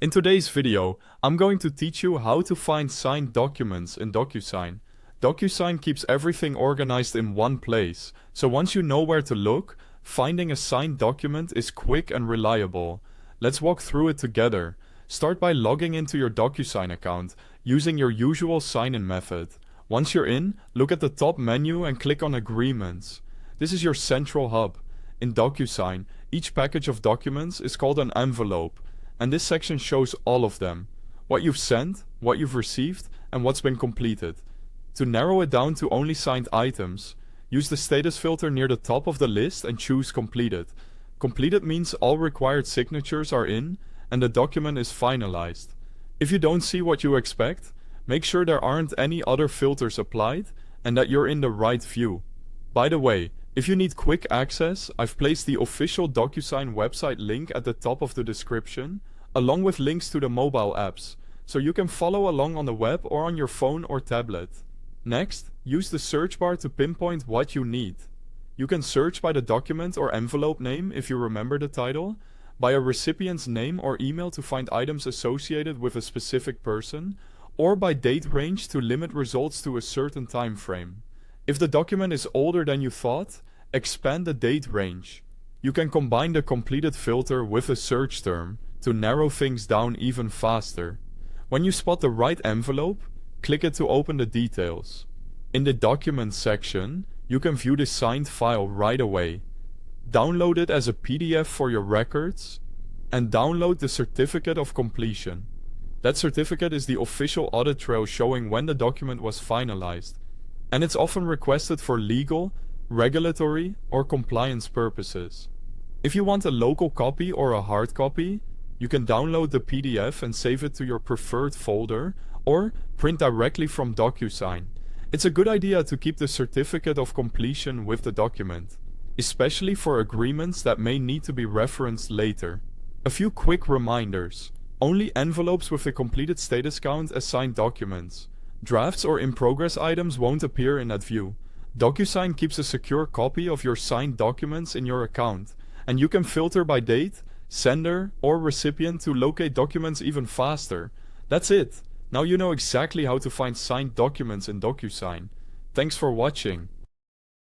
In today's video, I'm going to teach you how to find signed documents in DocuSign. DocuSign keeps everything organized in one place, so once you know where to look, finding a signed document is quick and reliable. Let's walk through it together. Start by logging into your DocuSign account, using your usual sign-in method. Once you're in, look at the top menu and click on Agreements. This is your central hub. In DocuSign, each package of documents is called an envelope, and this section shows all of them. What you've sent, what you've received, and what's been completed. To narrow it down to only signed items, use the status filter near the top of the list and choose Completed. Completed means all required signatures are in, and the document is finalized. If you don't see what you expect, make sure there aren't any other filters applied, and that you're in the right view. By the way, if you need quick access, I've placed the official DocuSign website link at the top of the description, along with links to the mobile apps, so you can follow along on the web or on your phone or tablet. Next, use the search bar to pinpoint what you need. You can search by the document or envelope name if you remember the title, by a recipient's name or email to find items associated with a specific person, or by date range to limit results to a certain time frame. If the document is older than you thought, expand the date range. You can combine the completed filter with a search term to narrow things down even faster. When you spot the right envelope, click it to open the details. In the Documents section, you can view the signed file right away. Download it as a PDF for your records, and download the certificate of completion. That certificate is the official audit trail showing when the document was finalized, and it's often requested for legal, regulatory, or compliance purposes. If you want a local copy or a hard copy, you can download the PDF and save it to your preferred folder, or print directly from DocuSign. It's a good idea to keep the certificate of completion with the document, especially for agreements that may need to be referenced later. A few quick reminders. Only envelopes with a completed status count as signed documents. Drafts or in-progress items won't appear in that view. DocuSign keeps a secure copy of your signed documents in your account, and you can filter by date, sender, or recipient to locate documents even faster. That's it. Now you know exactly how to find signed documents in DocuSign. Thanks for watching.